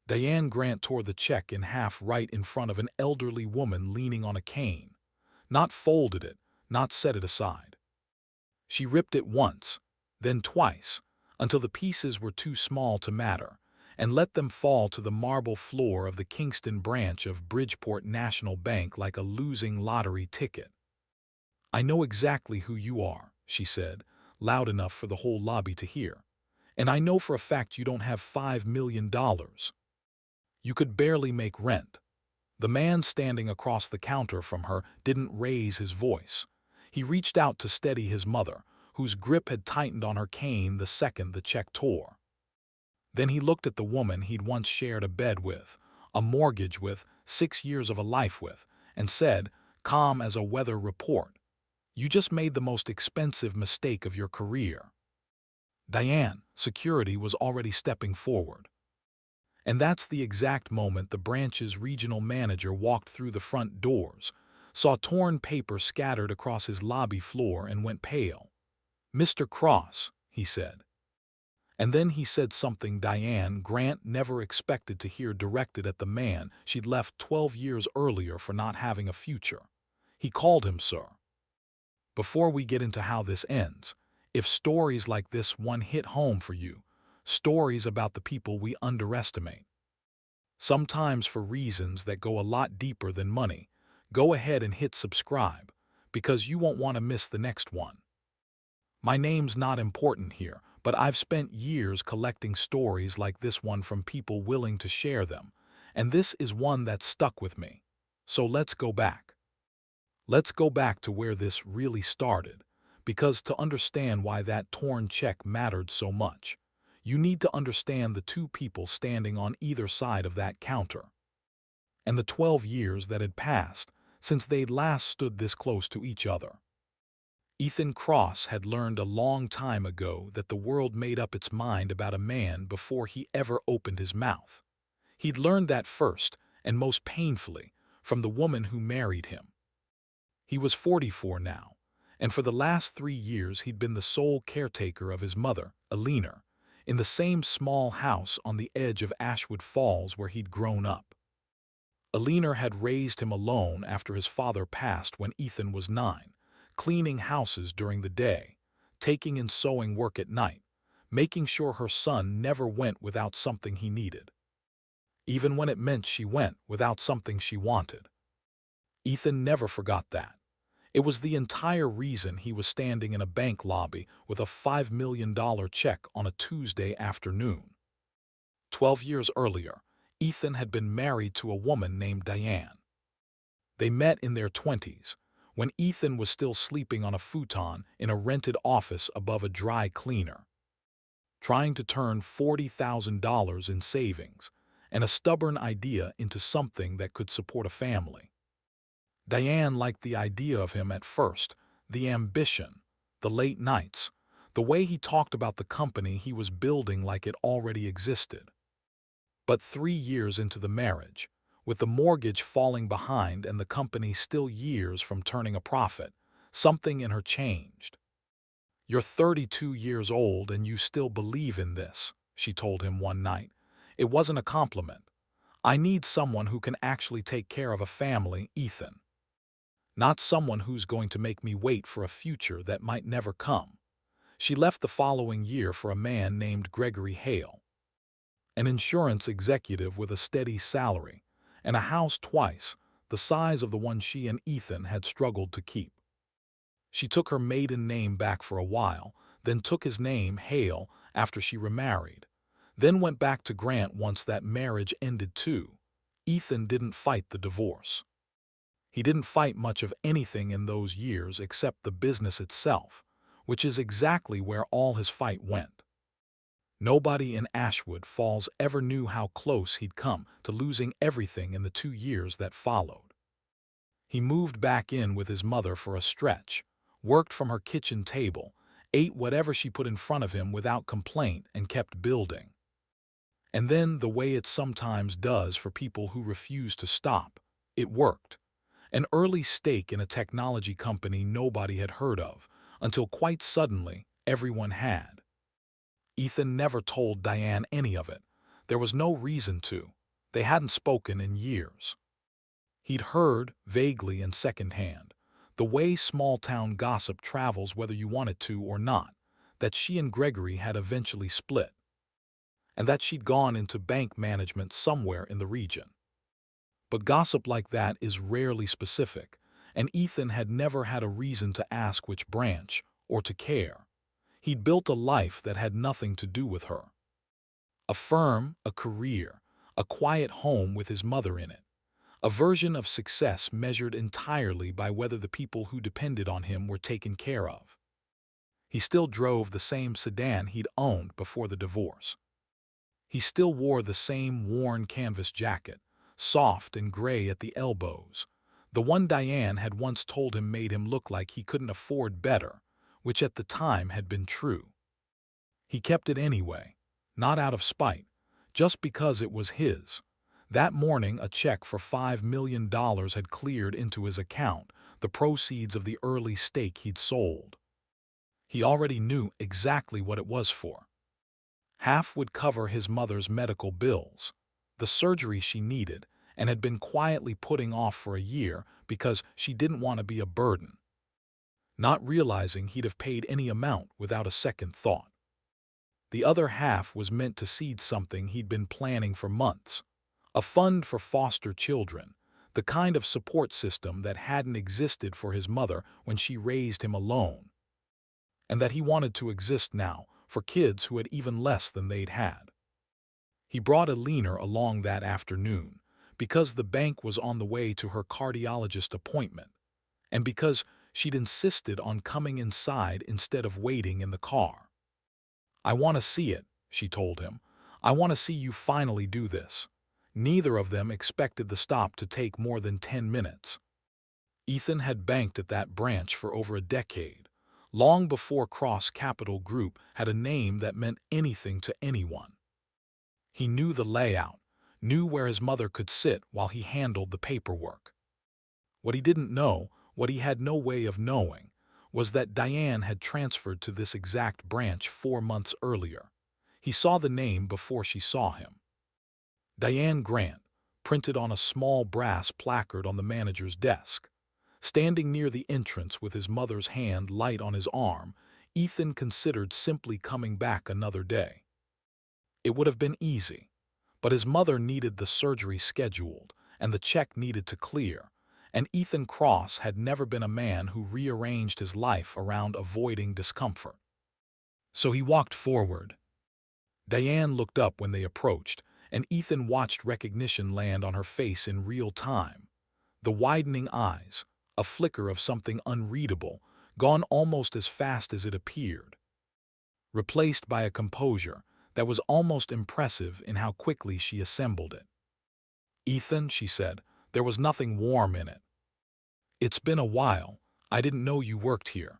Diane Grant tore the check in half right in front of an elderly woman leaning on a cane. Not folded it, not set it aside. She ripped it once, then twice, until the pieces were too small to matter, and let them fall to the marble floor of the Kingston branch of Bridgeport National Bank like a losing lottery ticket. "I know exactly who you are," she said, loud enough for the whole lobby to hear. "And I know for a fact you don't have $5 million. You could barely make rent." The man standing across the counter from her didn't raise his voice. He reached out to steady his mother, whose grip had tightened on her cane the second the check tore. Then he looked at the woman he'd once shared a bed with, a mortgage with, 6 years of a life with, and said, calm as a weather report, "You just made the most expensive mistake of your career." Diane, security, was already stepping forward. And that's the exact moment the branch's regional manager walked through the front doors, saw torn paper scattered across his lobby floor, and went pale. "Mr. Cross," he said. And then he said something Diane Grant never expected to hear directed at the man she'd left 12 years earlier for not having a future. He called him sir. "Before we get into how this ends, if stories like this one hit home for you, stories about the people we underestimate, sometimes for reasons that go a lot deeper than money, go ahead and hit subscribe, because you won't want to miss the next one." My name's not important here, but I've spent years collecting stories like this one from people willing to share them, and this is one that stuck with me. So let's go back. Let's go back to where this really started, because to understand why that torn check mattered so much, you need to understand the two people standing on either side of that counter, and the 12 years that had passed since they'd last stood this close to each other. Ethan Cross had learned a long time ago that the world made up its mind about a man before he ever opened his mouth. He'd learned that first, and most painfully, from the woman who married him. He was 44 now, and for the last 3 years he'd been the sole caretaker of his mother, Eleanor, in the same small house on the edge of Ashwood Falls where he'd grown up. Eleanor had raised him alone after his father passed when Ethan was 9, cleaning houses during the day, taking in sewing work at night, making sure her son never went without something he needed, even when it meant she went without something she wanted. Ethan never forgot that. It was the entire reason he was standing in a bank lobby with a $5 million check on a Tuesday afternoon. 12 years earlier, Ethan had been married to a woman named Diane. They met in their 20s, when Ethan was still sleeping on a futon in a rented office above a dry cleaner, trying to turn $40,000 in savings and a stubborn idea into something that could support a family. Diane liked the idea of him at first, the ambition, the late nights, the way he talked about the company he was building like it already existed. But 3 years into the marriage, with the mortgage falling behind and the company still years from turning a profit, something in her changed. "You're 32 years old and you still believe in this," she told him one night. "It wasn't a compliment. I need someone who can actually take care of a family, Ethan. Not someone who's going to make me wait for a future that might never come." She left the following year for a man named Gregory Hale, an insurance executive with a steady salary and a house twice the size of the one she and Ethan had struggled to keep. She took her maiden name back for a while, then took his name, Hale, after she remarried, then went back to Grant once that marriage ended too. Ethan didn't fight the divorce. He didn't fight much of anything in those years except the business itself, which is exactly where all his fight went. Nobody in Ashwood Falls ever knew how close he'd come to losing everything in the 2 years that followed. He moved back in with his mother for a stretch, worked from her kitchen table, ate whatever she put in front of him without complaint, and kept building. And then, the way it sometimes does for people who refuse to stop, it worked. An early stake in a technology company nobody had heard of, until quite suddenly everyone had. Ethan never told Diane any of it, There was no reason to. They hadn't spoken in years. He'd heard, vaguely and secondhand, the way small-town gossip travels whether you want it to or not, that she and Gregory had eventually split, and that she'd gone into bank management somewhere in the region. But gossip like that is rarely specific, and Ethan had never had a reason to ask which branch, or to care. He'd built a life that had nothing to do with her. A firm, a career, a quiet home with his mother in it. A version of success measured entirely by whether the people who depended on him were taken care of. He still drove the same sedan he'd owned before the divorce. He still wore the same worn canvas jacket, soft and gray at the elbows, the one Diane had once told him made him look like he couldn't afford better, which at the time had been true. He kept it anyway, not out of spite, just because it was his. That morning, a check for $5 million had cleared into his account, the proceeds of the early stake he'd sold. He already knew exactly what it was for. Half would cover his mother's medical bills, the surgery she needed and had been quietly putting off for a year because she didn't want to be a burden, not realizing he'd have paid any amount without a second thought. The other half was meant to seed something he'd been planning for months, a fund for foster children, the kind of support system that hadn't existed for his mother when she raised him alone, and that he wanted to exist now for kids who had even less than they'd had. He brought Alina along that afternoon because the bank was on the way to her cardiologist appointment, and because she'd insisted on coming inside instead of waiting in the car. "I want to see it," she told him. "I want to see you finally do this." Neither of them expected the stop to take more than 10 minutes. Ethan had banked at that branch for over a decade, long before Cross Capital Group had a name that meant anything to anyone. He knew the layout, knew where his mother could sit while he handled the paperwork. What he didn't know, what he had no way of knowing, was that Diane had transferred to this exact branch 4 months earlier. He saw the name before she saw him. Diane Grant, printed on a small brass placard on the manager's desk. Standing near the entrance with his mother's hand light on his arm, Ethan considered simply coming back another day. It would have been easy, but his mother needed the surgery scheduled, and the check needed to clear, and Ethan Cross had never been a man who rearranged his life around avoiding discomfort. So he walked forward. Diane looked up when they approached, and Ethan watched recognition land on her face in real time. The widening eyes, a flicker of something unreadable, gone almost as fast as it appeared, replaced by a composure that was almost impressive in how quickly she assembled it. "Ethan," she said, "there was nothing warm in it." "It's been a while. I didn't know you worked here."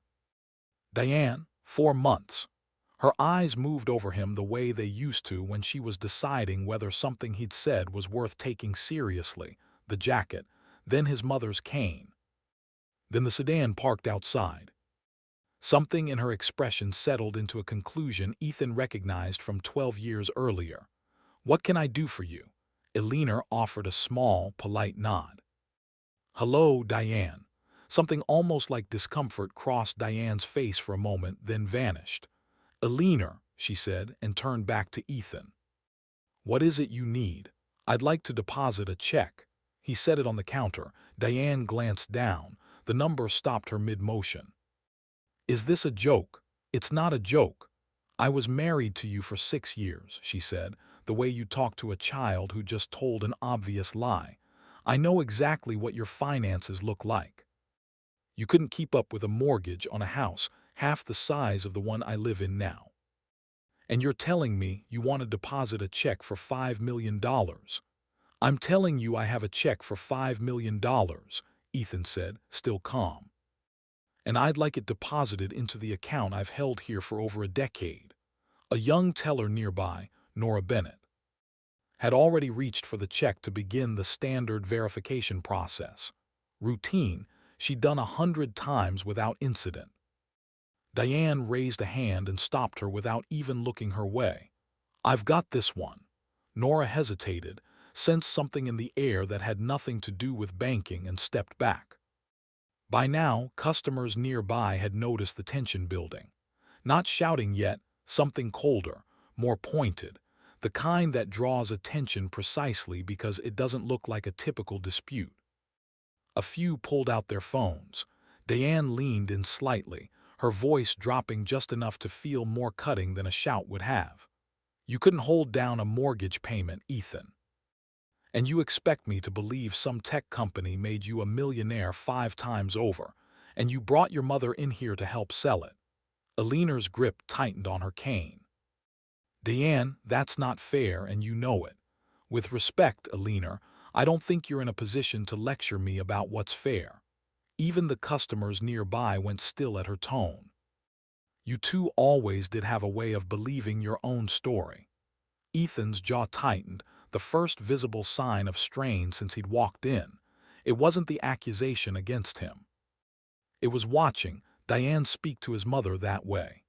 "Diane, 4 months." Her eyes moved over him the way they used to when she was deciding whether something he'd said was worth taking seriously, the jacket, then his mother's cane. Then the sedan parked outside. Something in her expression settled into a conclusion Ethan recognized from 12 years earlier. "What can I do for you?" Alina offered a small, polite nod. "Hello, Diane." Something almost like discomfort crossed Diane's face for a moment, then vanished. "Alina," she said, and turned back to Ethan. "What is it you need?" "I'd like to deposit a check." He set it on the counter. Diane glanced down. The number stopped her mid-motion. "Is this a joke?" "It's not a joke. I was married to you for 6 years," she said, the way you talk to a child who just told an obvious lie. "I know exactly what your finances look like. You couldn't keep up with a mortgage on a house half the size of the one I live in now. And you're telling me you want to deposit a check for $5 million. I'm telling you I have a check for $5 million, Ethan said, still calm. And I'd like it deposited into the account I've held here for over a decade. A young teller nearby, Nora Bennett, had already reached for the check to begin the standard verification process. Routine she'd done 100 times without incident. Diane raised a hand and stopped her without even looking her way. "I've got this one." Nora hesitated, sensed something in the air that had nothing to do with banking, and stepped back. By now, customers nearby had noticed the tension building. Not shouting yet, something colder, more pointed, the kind that draws attention precisely because it doesn't look like a typical dispute. A few pulled out their phones. Diane leaned in slightly, her voice dropping just enough to feel more cutting than a shout would have. "You couldn't hold down a mortgage payment, Ethan. And you expect me to believe some tech company made you a millionaire 5 times over, and you brought your mother in here to help sell it." Alina's grip tightened on her cane. "Diane, that's not fair, and you know it. With respect, Alina, I don't think you're in a position to lecture me about what's fair." Even the customers nearby went still at her tone. "You two always did have a way of believing your own story." Ethan's jaw tightened, the first visible sign of strain since he'd walked in. It wasn't the accusation against him. It was watching Diane speak to his mother that way.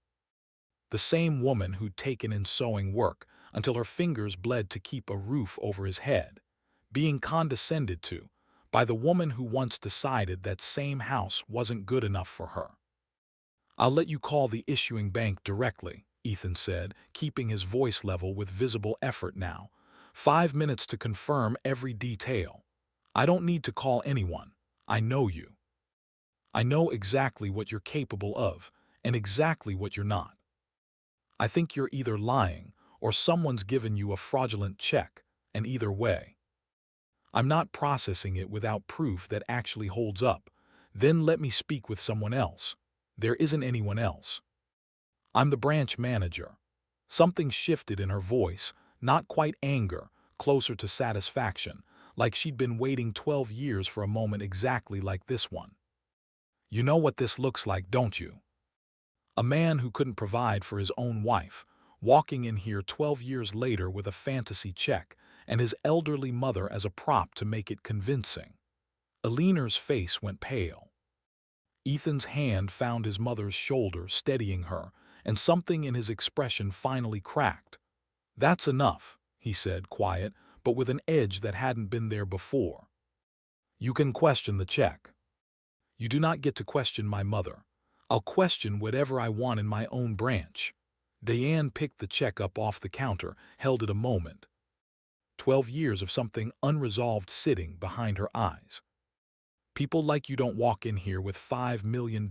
The same woman who'd taken in sewing work until her fingers bled to keep a roof over his head, being condescended to by the woman who once decided that same house wasn't good enough for her. "I'll let you call the issuing bank directly," Ethan said, keeping his voice level with visible effort now. "5 minutes to confirm every detail. I don't need to call anyone. I know you. I know exactly what you're capable of and exactly what you're not. I think you're either lying or someone's given you a fraudulent check, and either way, I'm not processing it without proof that actually holds up. Then let me speak with someone else. There isn't anyone else. I'm the branch manager." Something shifted in her voice, not quite anger, closer to satisfaction, like she'd been waiting 12 years for a moment exactly like this one. "You know what this looks like, don't you? A man who couldn't provide for his own wife, walking in here 12 years later with a fantasy check and his elderly mother as a prop to make it convincing." Alina's face went pale. Ethan's hand found his mother's shoulder, steadying her, and something in his expression finally cracked. "That's enough," he said, quiet, but with an edge that hadn't been there before. "You can question the check. You do not get to question my mother. I'll question whatever I want in my own branch." Diane picked the check up off the counter, held it a moment. 12 years of something unresolved sitting behind her eyes. "People like you don't walk in here with $5 million.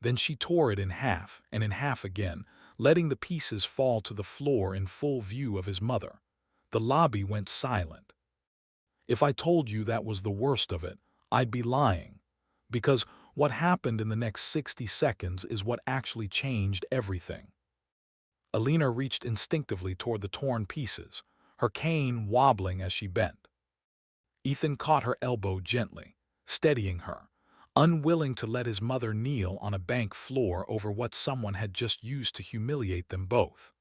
Then she tore it in half and in half again, letting the pieces fall to the floor in full view of his mother. The lobby went silent. "If I told you that was the worst of it, I'd be lying. Because what happened in the next 60 seconds is what actually changed everything." Alina reached instinctively toward the torn pieces, her cane wobbling as she bent. Ethan caught her elbow gently, steadying her, unwilling to let his mother kneel on a bank floor over what someone had just used to humiliate them both.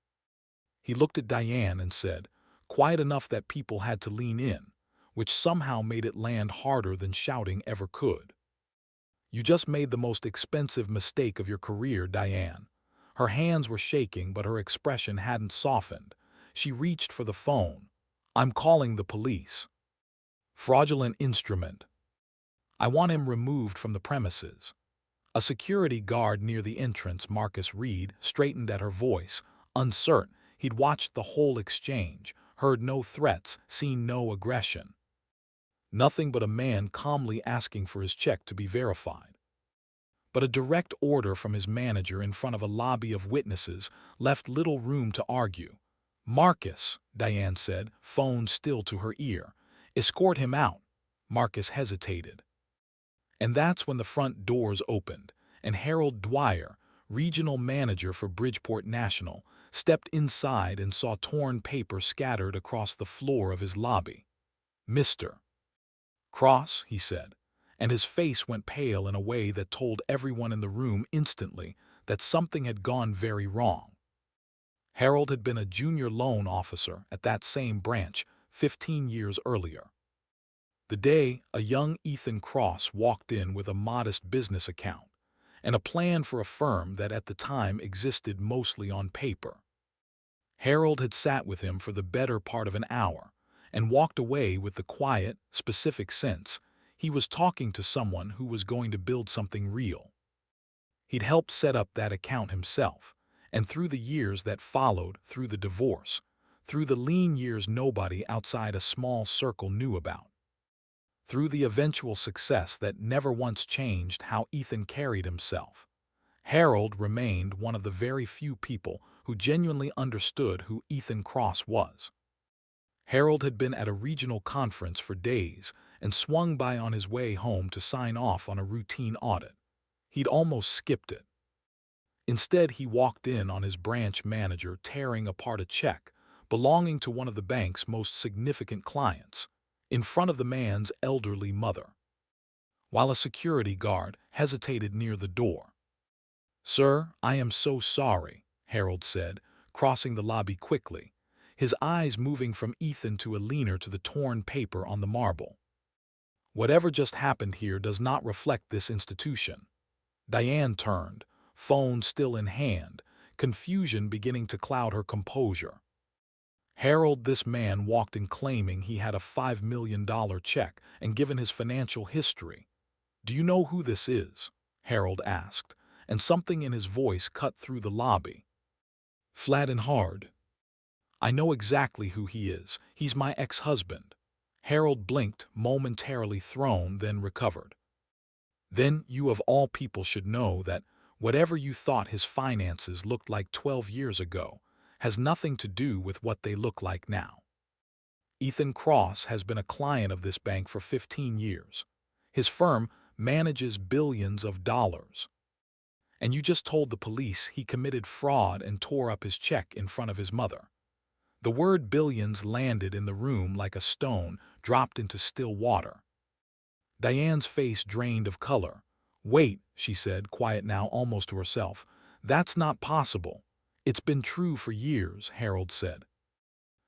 He looked at Diane and said, quiet enough that people had to lean in, which somehow made it land harder than shouting ever could. "You just made the most expensive mistake of your career, Diane." Her hands were shaking, but her expression hadn't softened. She reached for the phone. "I'm calling the police." "Fraudulent instrument. I want him removed from the premises." A security guard near the entrance, Marcus Reed, straightened at her voice, uncertain. He'd watched the whole exchange, heard no threats, seen no aggression. Nothing but a man calmly asking for his check to be verified. But a direct order from his manager in front of a lobby of witnesses left little room to argue. "Marcus," Diane said, phone still to her ear. "Escort him out." Marcus hesitated. And that's when the front doors opened, and Harold Dwyer, regional manager for Bridgeport National, stepped inside and saw torn paper scattered across the floor of his lobby. "Mr. Cross," he said, and his face went pale in a way that told everyone in the room instantly that something had gone very wrong. Harold had been a junior loan officer at that same branch 15 years earlier. The day a young Ethan Cross walked in with a modest business account and a plan for a firm that at the time existed mostly on paper. Harold had sat with him for the better part of an hour and walked away with the quiet, specific sense he was talking to someone who was going to build something real. He'd helped set up that account himself, and through the years that followed, through the divorce, through the lean years nobody outside a small circle knew about, through the eventual success that never once changed how Ethan carried himself, Harold remained one of the very few people who genuinely understood who Ethan Cross was. Harold had been at a regional conference for days and swung by on his way home to sign off on a routine audit. He'd almost skipped it. Instead, he walked in on his branch manager tearing apart a check belonging to one of the bank's most significant clients, in front of the man's elderly mother, while a security guard hesitated near the door. "Sir, I am so sorry," Harold said, crossing the lobby quickly, his eyes moving from Ethan to Alina to the torn paper on the marble. "Whatever just happened here does not reflect this institution." Diane turned, phone still in hand, confusion beginning to cloud her composure. Harold, this man walked in claiming he had a $5 million check and given his financial history. "Do you know who this is?" Harold asked, and something in his voice cut through the lobby. Flat and hard. "I know exactly who he is. He's my ex-husband." Harold blinked, momentarily thrown, then recovered. "Then you of all people should know that whatever you thought his finances looked like 12 years ago has nothing to do with what they look like now. Ethan Cross has been a client of this bank for 15 years. His firm manages billions of dollars. And you just told the police he committed fraud and tore up his check in front of his mother." The word billions landed in the room like a stone dropped into still water. Diane's face drained of color. "Wait," she said, quiet now almost to herself. "That's not possible." "It's been true for years," Harold said.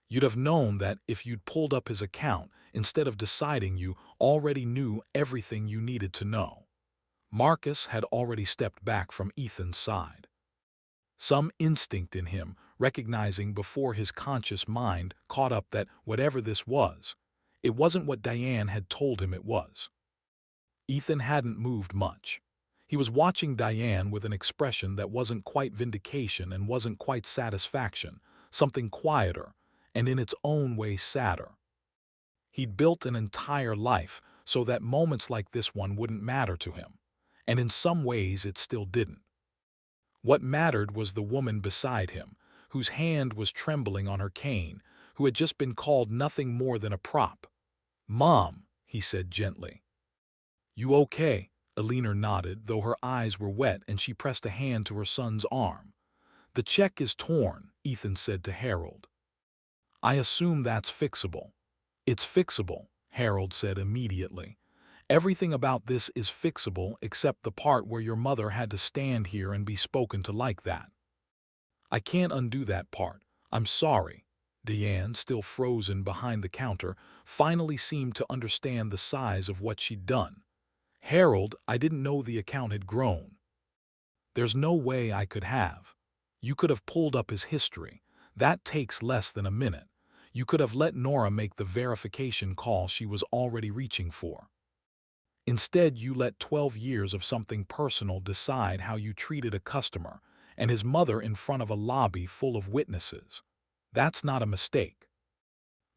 "You'd have known that if you'd pulled up his account instead of deciding you already knew everything you needed to know." Marcus had already stepped back from Ethan's side. Some instinct in him, recognizing before his conscious mind caught up that whatever this was, it wasn't what Diane had told him it was. Ethan hadn't moved much. He was watching Diane with an expression that wasn't quite vindication and wasn't quite satisfaction, something quieter, and in its own way sadder. He'd built an entire life so that moments like this one wouldn't matter to him, and in some ways it still didn't. What mattered was the woman beside him, whose hand was trembling on her cane, who had just been called nothing more than a prop. "Mom," he said gently. "You okay?" Alina nodded, though her eyes were wet, and she pressed a hand to her son's arm. "The check is torn," Ethan said to Harold. "I assume that's fixable." "It's fixable," Harold said immediately. "Everything about this is fixable except the part where your mother had to stand here and be spoken to like that. I can't undo that part. I'm sorry." Diane, still frozen behind the counter, finally seemed to understand the size of what she'd done. "Harold, I didn't know the account had grown." "There's no way I could have. You could have pulled up his history. That takes less than a minute. You could have let Nora make the verification call she was already reaching for. Instead, you let 12 years of something personal decide how you treated a customer and his mother in front of a lobby full of witnesses. That's not a mistake.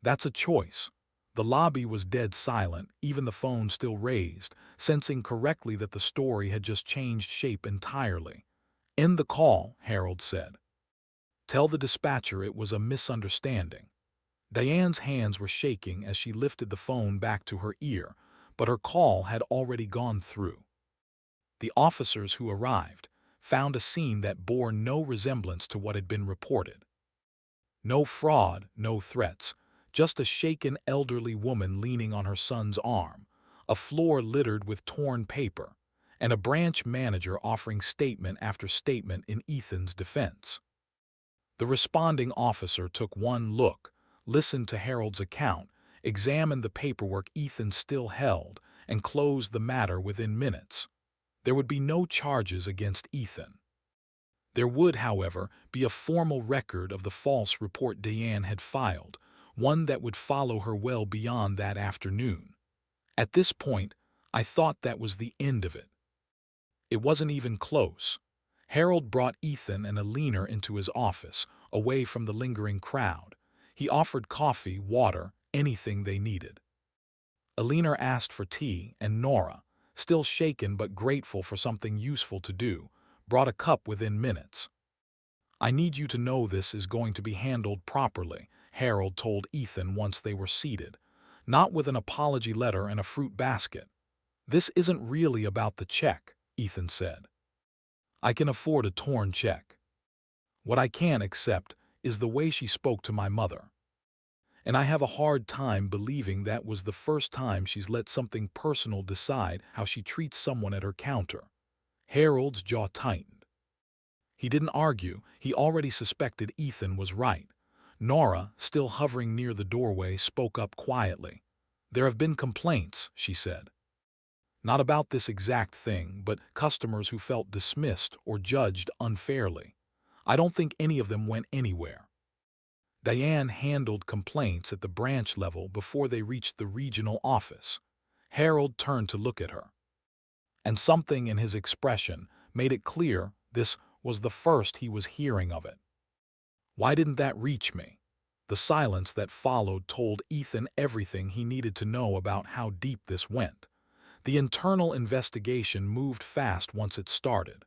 That's a choice." The lobby was dead silent, even the phone still raised, sensing correctly that the story had just changed shape entirely. "End the call," Harold said. "Tell the dispatcher it was a misunderstanding." Diane's hands were shaking as she lifted the phone back to her ear, but her call had already gone through. The officers who arrived found a scene that bore no resemblance to what had been reported. No fraud, no threats, just a shaken elderly woman leaning on her son's arm, a floor littered with torn paper, and a branch manager offering statement after statement in Ethan's defense. The responding officer took one look, listened to Harold's account, examined the paperwork Ethan still held, and closed the matter within minutes. There would be no charges against Ethan. There would, however, be a formal record of the false report Diane had filed, one that would follow her well beyond that afternoon. At this point, I thought that was the end of it. It wasn't even close. Harold brought Ethan and Alina into his office, away from the lingering crowd. He offered coffee, water, anything they needed. Alina asked for tea, and Nora, still shaken but grateful for something useful to do, brought a cup within minutes. "I need you to know this is going to be handled properly," Harold told Ethan once they were seated. "Not with an apology letter and a fruit basket. This isn't really about the check," Ethan said. "I can afford a torn check. What I can't accept is the way she spoke to my mother. And I have a hard time believing that was the first time she's let something personal decide how she treats someone at her counter." Harold's jaw tightened. He didn't argue. He already suspected Ethan was right. Nora, still hovering near the doorway, spoke up quietly. "There have been complaints," she said. "Not about this exact thing, but customers who felt dismissed or judged unfairly. I don't think any of them went anywhere." Diane handled complaints at the branch level before they reached the regional office. Harold turned to look at her, and something in his expression made it clear this was the first he was hearing of it. "Why didn't that reach me?" The silence that followed told Ethan everything he needed to know about how deep this went. The internal investigation moved fast once it started.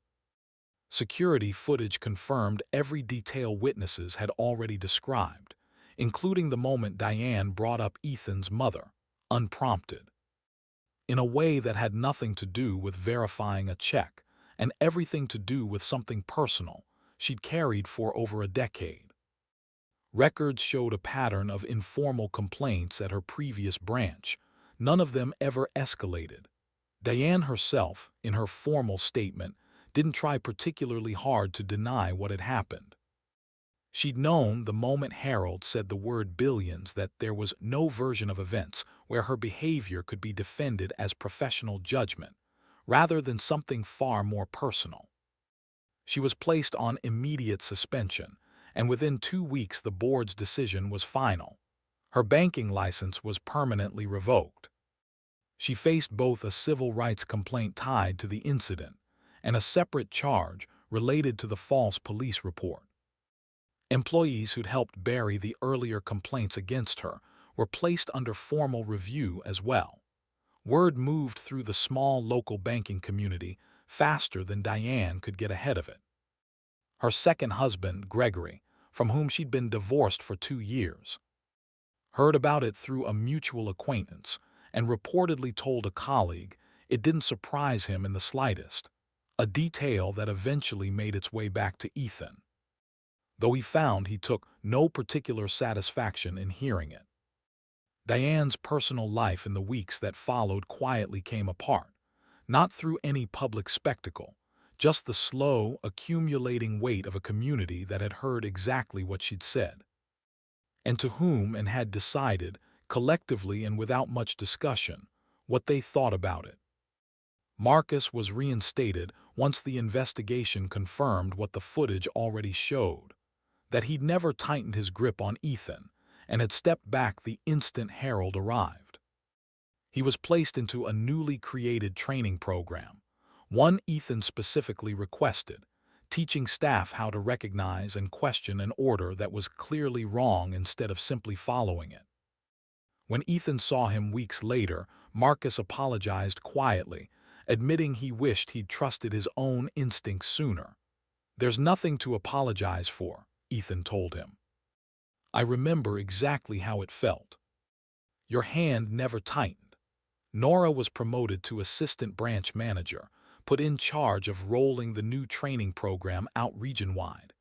Security footage confirmed every detail witnesses had already described, including the moment Diane brought up Ethan's mother, unprompted, in a way that had nothing to do with verifying a check and everything to do with something personal she'd carried for over a decade. Records showed a pattern of informal complaints at her previous branch. None of them ever escalated. Diane herself, in her formal statement, didn't try particularly hard to deny what had happened. She'd known the moment Harold said the word billions that there was no version of events where her behavior could be defended as professional judgment, rather than something far more personal. She was placed on immediate suspension, and within 2 weeks the board's decision was final. Her banking license was permanently revoked. She faced both a civil rights complaint tied to the incident and a separate charge related to the false police report. Employees who'd helped bury the earlier complaints against her were placed under formal review as well. Word moved through the small local banking community faster than Diane could get ahead of it. Her second husband, Gregory, from whom she'd been divorced for 2 years, heard about it through a mutual acquaintance and reportedly told a colleague. It didn't surprise him in the slightest, a detail that eventually made its way back to Ethan, though he found he took no particular satisfaction in hearing it. Diane's personal life in the weeks that followed quietly came apart, not through any public spectacle, just the slow, accumulating weight of a community that had heard exactly what she'd said, and to whom and had decided, collectively and without much discussion, what they thought about it. Marcus was reinstated once the investigation confirmed what the footage already showed, that he'd never tightened his grip on Ethan and had stepped back the instant Harold arrived. He was placed into a newly created training program, one Ethan specifically requested, teaching staff how to recognize and question an order that was clearly wrong instead of simply following it. When Ethan saw him weeks later, Marcus apologized quietly, admitting he wished he'd trusted his own instincts sooner. "There's nothing to apologize for," Ethan told him. "I remember exactly how it felt. Your hand never tightened." Nora was promoted to assistant branch manager, put in charge of rolling the new training program out region-wide.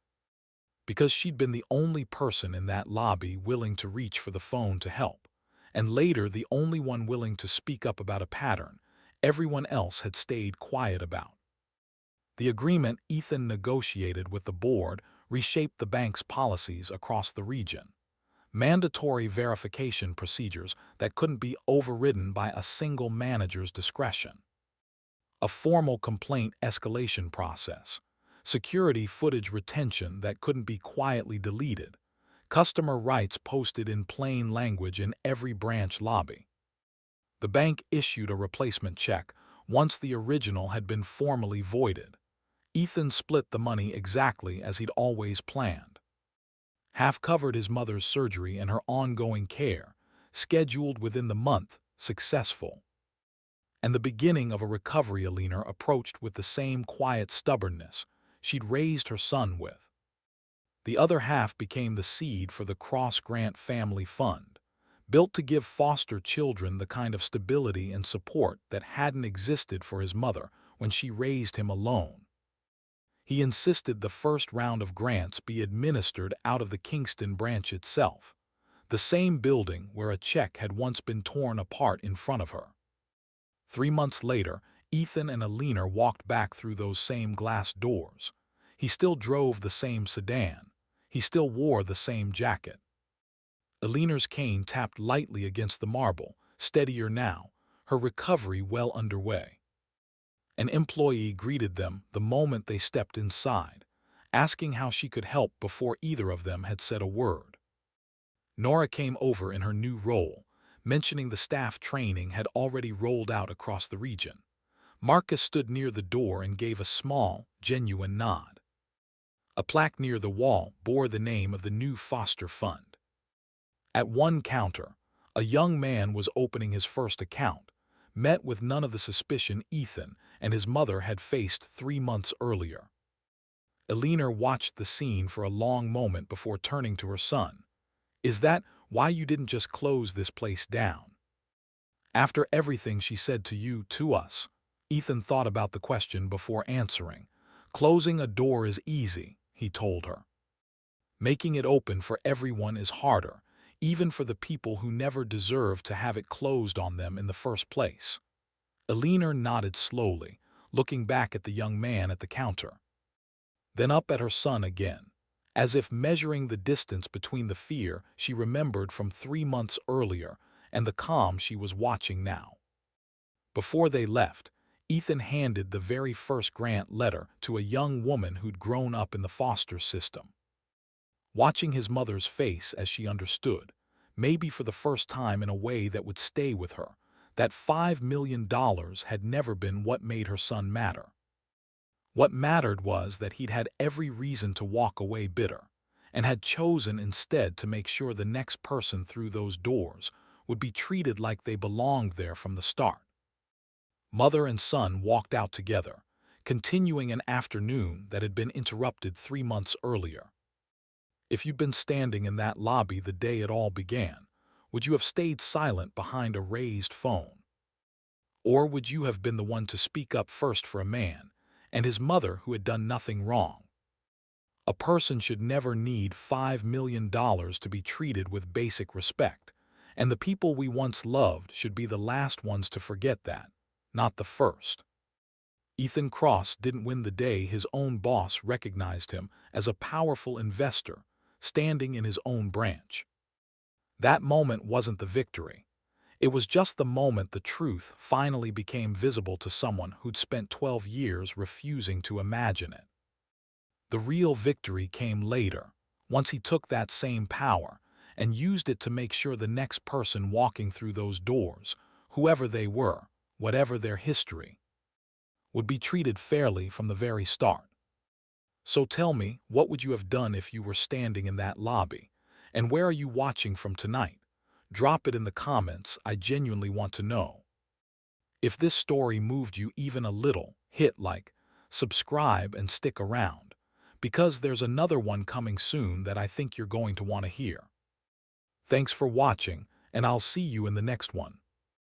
Because she'd been the only person in that lobby willing to reach for the phone to help, and later the only one willing to speak up about a pattern everyone else had stayed quiet about. The agreement Ethan negotiated with the board reshaped the bank's policies across the region. Mandatory verification procedures that couldn't be overridden by a single manager's discretion. A formal complaint escalation process, security footage retention that couldn't be quietly deleted, customer rights posted in plain language in every branch lobby. The bank issued a replacement check once the original had been formally voided. Ethan split the money exactly as he'd always planned. Half covered his mother's surgery and her ongoing care, scheduled within the month, successful. And the beginning of a recovery Alina approached with the same quiet stubbornness she'd raised her son with. The other half became the seed for the cross-grant family fund, built to give foster children the kind of stability and support that hadn't existed for his mother when she raised him alone. He insisted the first round of grants be administered out of the Kingston branch itself, the same building where a check had once been torn apart in front of her. 3 months later, Ethan and Alina walked back through those same glass doors. He still drove the same sedan. He still wore the same jacket. Alina's cane tapped lightly against the marble, steadier now, her recovery well underway. An employee greeted them the moment they stepped inside, asking how she could help before either of them had said a word. Nora came over in her new role, mentioning the staff training had already rolled out across the region. Marcus stood near the door and gave a small, genuine nod. A plaque near the wall bore the name of the new foster fund. At one counter, a young man was opening his first account, met with none of the suspicion Ethan and his mother had faced 3 months earlier. Alina watched the scene for a long moment before turning to her son. "Is that why you didn't just close this place down? After everything she said to us?" Ethan thought about the question before answering. "Closing a door is easy," he told her. "Making it open for everyone is harder, even for the people who never deserved to have it closed on them in the first place." Alina nodded slowly, looking back at the young man at the counter. Then up at her son again, as if measuring the distance between the fear she remembered from 3 months earlier and the calm she was watching now. Before they left, Ethan handed the very first grant letter to a young woman who'd grown up in the foster system. Watching his mother's face as she understood, maybe for the first time in a way that would stay with her, that $5 million had never been what made her son matter. What mattered was that he'd had every reason to walk away bitter, and had chosen instead to make sure the next person through those doors would be treated like they belonged there from the start. Mother and son walked out together, continuing an afternoon that had been interrupted 3 months earlier. If you'd been standing in that lobby the day it all began, would you have stayed silent behind a raised phone? Or would you have been the one to speak up first for a man and his mother who had done nothing wrong? A person should never need $5 million to be treated with basic respect, and the people we once loved should be the last ones to forget that, not the first. Ethan Cross didn't win the day his own boss recognized him as a powerful investor standing in his own branch. That moment wasn't the victory. It was just the moment the truth finally became visible to someone who'd spent 12 years refusing to imagine it. The real victory came later, once he took that same power and used it to make sure the next person walking through those doors, whoever they were, whatever their history, would be treated fairly from the very start. So tell me, what would you have done if you were standing in that lobby? And where are you watching from tonight? Drop it in the comments, I genuinely want to know. If this story moved you even a little, hit like, subscribe, and stick around, because there's another one coming soon that I think you're going to want to hear. Thanks for watching, and I'll see you in the next one.